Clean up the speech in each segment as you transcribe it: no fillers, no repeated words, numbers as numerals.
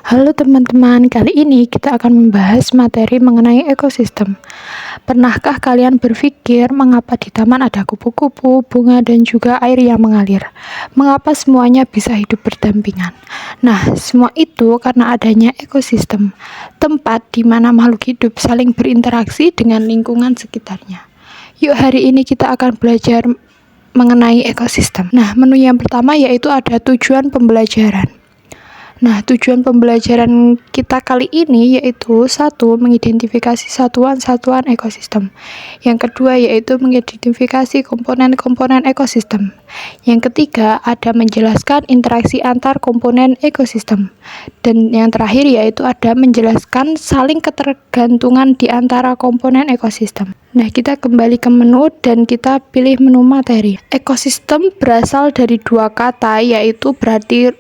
Halo teman-teman, kali ini kita akan membahas materi mengenai ekosistem. Pernahkah kalian berpikir mengapa di taman ada kupu-kupu, bunga, dan juga air yang mengalir? Mengapa semuanya bisa hidup berdampingan? Nah, semua itu karena adanya ekosistem, tempat di mana makhluk hidup saling berinteraksi dengan lingkungan sekitarnya. Yuk, hari ini kita akan belajar mengenai ekosistem. Nah, menu yang pertama yaitu ada tujuan pembelajaran. Nah, tujuan pembelajaran kita kali ini yaitu satu, mengidentifikasi satuan-satuan ekosistem. Yang kedua yaitu mengidentifikasi komponen-komponen ekosistem. Yang ketiga ada menjelaskan interaksi antar komponen ekosistem. Dan yang terakhir yaitu ada menjelaskan saling ketergantungan di antara komponen ekosistem. Nah, kita kembali ke menu dan kita pilih menu materi. Ekosistem berasal dari dua kata yaitu berarti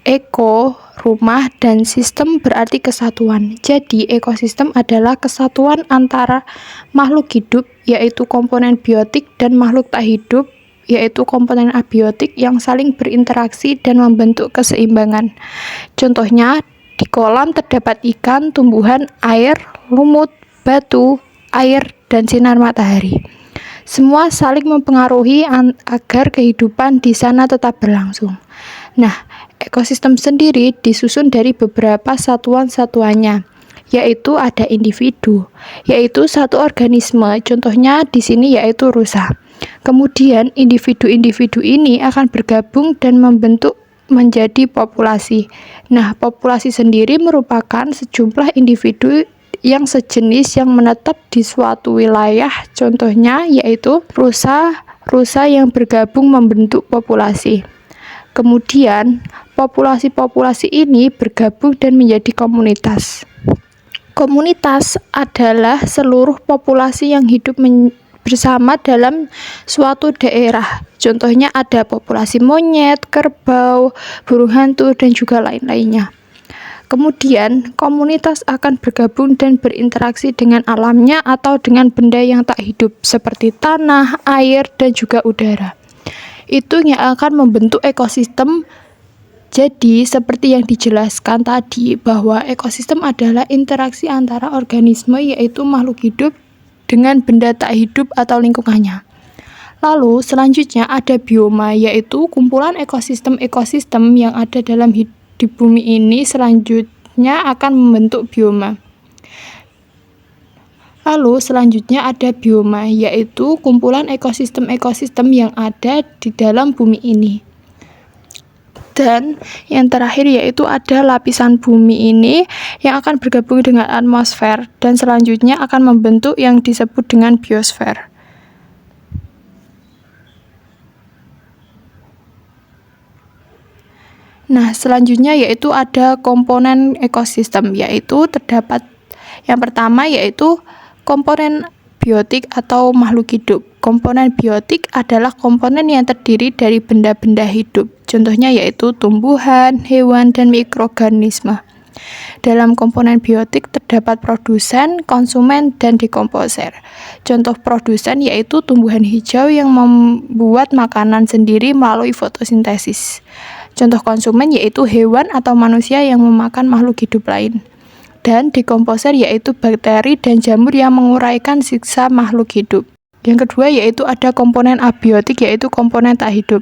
eko, rumah, dan sistem berarti kesatuan. Jadi, ekosistem adalah kesatuan antara makhluk hidup, yaitu komponen biotik, dan makhluk tak hidup, yaitu komponen abiotik yang saling berinteraksi dan membentuk keseimbangan. Contohnya, di kolam terdapat ikan, tumbuhan, air, lumut, batu, air, dan sinar matahari. Semua saling mempengaruhi agar kehidupan di sana tetap berlangsung. Nah, ekosistem sendiri disusun dari beberapa satuan-satuannya, yaitu ada individu, yaitu satu organisme, contohnya di sini yaitu rusa. Kemudian individu-individu ini akan bergabung dan membentuk menjadi populasi. Nah, populasi sendiri merupakan sejumlah individu yang sejenis yang menetap di suatu wilayah, contohnya yaitu rusa yang bergabung membentuk populasi. Kemudian, populasi-populasi ini bergabung dan menjadi komunitas. Komunitas adalah seluruh populasi yang hidup bersama dalam suatu daerah. Contohnya ada populasi monyet, kerbau, burung hantu, dan juga lain-lainnya. Kemudian, komunitas akan bergabung dan berinteraksi dengan alamnya atau dengan benda yang tak hidup, seperti tanah, air, dan juga udara. Itu yang akan membentuk ekosistem. Jadi, seperti yang dijelaskan tadi, bahwa ekosistem adalah interaksi antara organisme, yaitu makhluk hidup, dengan benda tak hidup atau lingkungannya. Lalu, selanjutnya ada bioma, yaitu kumpulan ekosistem-ekosistem yang ada di bumi ini selanjutnya akan membentuk bioma. Lalu selanjutnya ada bioma, yaitu kumpulan ekosistem-ekosistem yang ada di dalam bumi ini. Dan yang terakhir yaitu ada lapisan bumi ini yang akan bergabung dengan atmosfer dan selanjutnya akan membentuk yang disebut dengan biosfer. Nah, selanjutnya yaitu ada komponen ekosistem, yaitu terdapat yang pertama yaitu komponen biotik atau makhluk hidup. Komponen biotik adalah komponen yang terdiri dari benda-benda hidup. Contohnya yaitu tumbuhan, hewan, dan mikroorganisme. Dalam komponen biotik terdapat produsen, konsumen, dan dekomposer. Contoh produsen yaitu tumbuhan hijau yang membuat makanan sendiri melalui fotosintesis. Contoh konsumen yaitu hewan atau manusia yang memakan makhluk hidup lain. Dan dekomposer yaitu bakteri dan jamur yang menguraikan sisa makhluk hidup. Yang kedua yaitu ada komponen abiotik yaitu komponen tak hidup.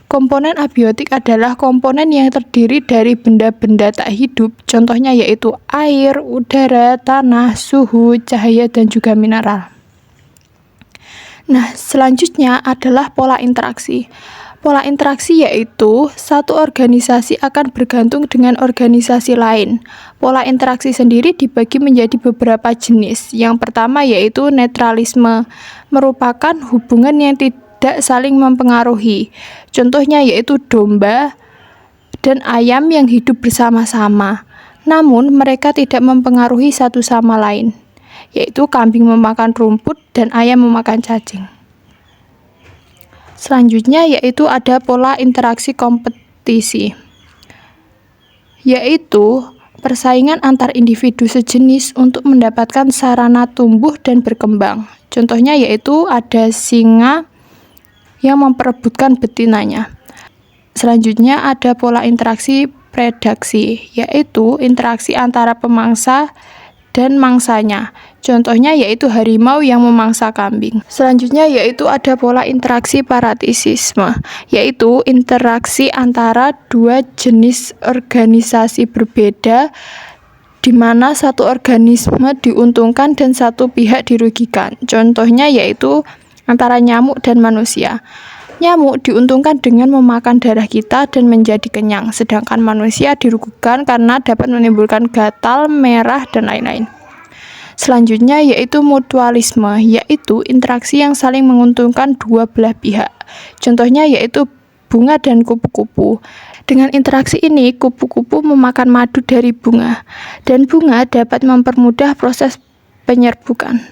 Komponen abiotik adalah komponen yang terdiri dari benda-benda tak hidup, contohnya yaitu air, udara, tanah, suhu, cahaya, dan juga mineral. Nah, selanjutnya adalah pola interaksi. Pola interaksi yaitu satu organisasi akan bergantung dengan organisasi lain. Pola interaksi sendiri dibagi menjadi beberapa jenis. Yang pertama yaitu netralisme, merupakan hubungan yang tidak saling mempengaruhi. Contohnya yaitu domba dan ayam yang hidup bersama-sama. Namun mereka tidak mempengaruhi satu sama lain, yaitu kambing memakan rumput dan ayam memakan cacing. Selanjutnya yaitu ada pola interaksi kompetisi, yaitu persaingan antar individu sejenis untuk mendapatkan sarana tumbuh dan berkembang. Contohnya yaitu ada singa yang memperebutkan betinanya. Selanjutnya ada pola interaksi predaksi, yaitu interaksi antara pemangsa dan mangsanya. Contohnya yaitu harimau yang memangsa kambing. Selanjutnya yaitu ada pola interaksi paratisisme, yaitu interaksi antara dua jenis organisasi berbeda di mana satu organisme diuntungkan dan satu pihak dirugikan. Contohnya yaitu antara nyamuk dan manusia. Nyamuk diuntungkan dengan memakan darah kita dan menjadi kenyang, sedangkan manusia dirugikan karena dapat menimbulkan gatal, merah, dan lain-lain. Selanjutnya yaitu mutualisme, yaitu interaksi yang saling menguntungkan dua belah pihak. Contohnya yaitu bunga dan kupu-kupu. Dengan interaksi ini, kupu-kupu memakan madu dari bunga, dan bunga dapat mempermudah proses penyerbukan.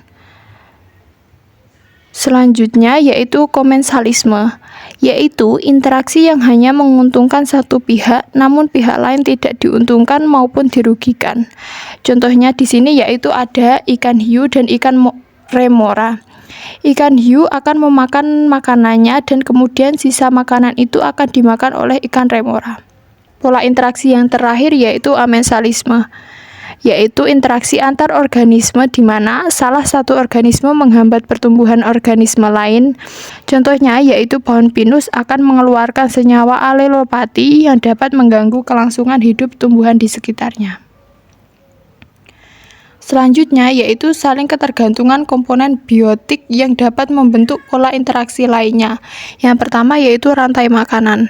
Selanjutnya yaitu komensalisme, yaitu interaksi yang hanya menguntungkan satu pihak, namun pihak lain tidak diuntungkan maupun dirugikan. Contohnya di sini yaitu ada ikan hiu dan ikan remora. Ikan hiu akan memakan makanannya dan kemudian sisa makanan itu akan dimakan oleh ikan remora. Pola interaksi yang terakhir yaitu amensalisme, yaitu interaksi antar organisme di mana salah satu organisme menghambat pertumbuhan organisme lain. Contohnya yaitu pohon pinus akan mengeluarkan senyawa alelopati yang dapat mengganggu kelangsungan hidup tumbuhan di sekitarnya. Selanjutnya yaitu saling ketergantungan komponen biotik yang dapat membentuk pola interaksi lainnya. Yang pertama yaitu rantai makanan,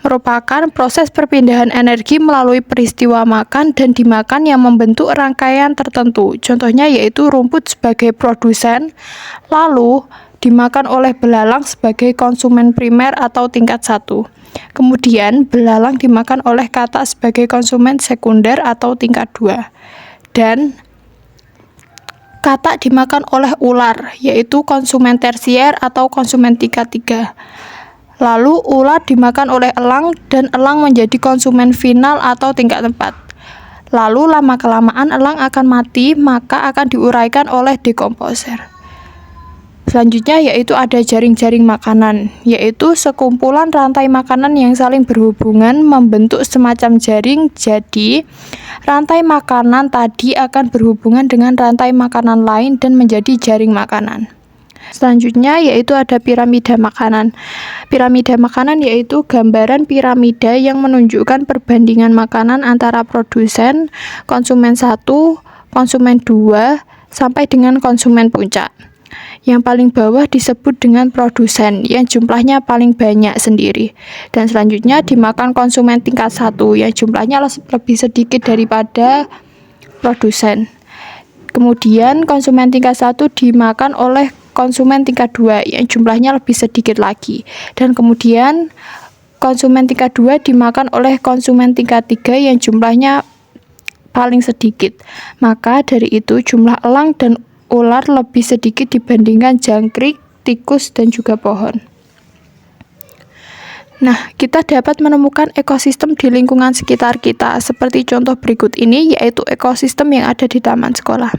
merupakan proses perpindahan energi melalui peristiwa makan dan dimakan yang membentuk rangkaian tertentu. Contohnya yaitu rumput sebagai produsen, lalu dimakan oleh belalang sebagai konsumen primer atau tingkat 1. Kemudian belalang dimakan oleh katak sebagai konsumen sekunder atau tingkat 2. Dan katak dimakan oleh ular, yaitu konsumen tersier atau konsumen tingkat 3. Lalu ular dimakan oleh elang dan elang menjadi konsumen final atau tingkat 4. Lalu lama-kelamaan elang akan mati, maka akan diuraikan oleh dekomposer. Selanjutnya yaitu ada jaring-jaring makanan, yaitu sekumpulan rantai makanan yang saling berhubungan membentuk semacam jaring. Jadi, rantai makanan tadi akan berhubungan dengan rantai makanan lain dan menjadi jaring makanan. Selanjutnya yaitu ada piramida makanan. Piramida makanan yaitu gambaran piramida yang menunjukkan perbandingan makanan antara produsen, konsumen 1, konsumen 2, sampai dengan konsumen puncak. Yang paling bawah disebut dengan produsen yang jumlahnya paling banyak sendiri. Dan selanjutnya dimakan konsumen tingkat 1 yang jumlahnya lebih sedikit daripada produsen. Kemudian konsumen tingkat 1 dimakan oleh konsumen tingkat 2 yang jumlahnya lebih sedikit lagi. Dan kemudian konsumen tingkat 2 dimakan oleh konsumen tingkat 3 yang jumlahnya paling sedikit. Maka dari itu jumlah elang dan ular lebih sedikit dibandingkan jangkrik, tikus, dan juga pohon. Nah, kita dapat menemukan ekosistem di lingkungan sekitar kita, seperti contoh berikut ini, yaitu ekosistem yang ada di taman sekolah.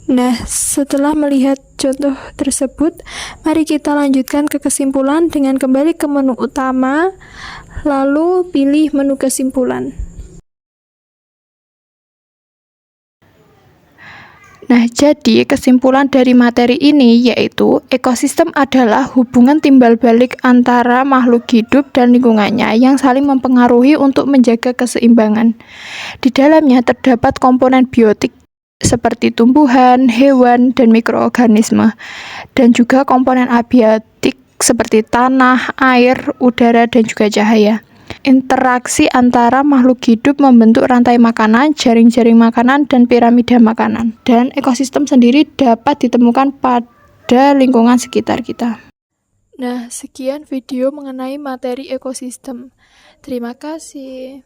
Nah, setelah melihat contoh tersebut, mari kita lanjutkan ke kesimpulan dengan kembali ke menu utama, lalu pilih menu kesimpulan. Nah, jadi kesimpulan dari materi ini yaitu ekosistem adalah hubungan timbal balik antara makhluk hidup dan lingkungannya yang saling mempengaruhi untuk menjaga keseimbangan. Di dalamnya terdapat komponen biotik seperti tumbuhan, hewan, dan mikroorganisme, dan juga komponen abiotik seperti tanah, air, udara, dan juga cahaya. Interaksi antara makhluk hidup membentuk rantai makanan, jaring-jaring makanan, dan piramida makanan. Dan ekosistem sendiri dapat ditemukan pada lingkungan sekitar kita. Nah, sekian video mengenai materi ekosistem. Terima kasih.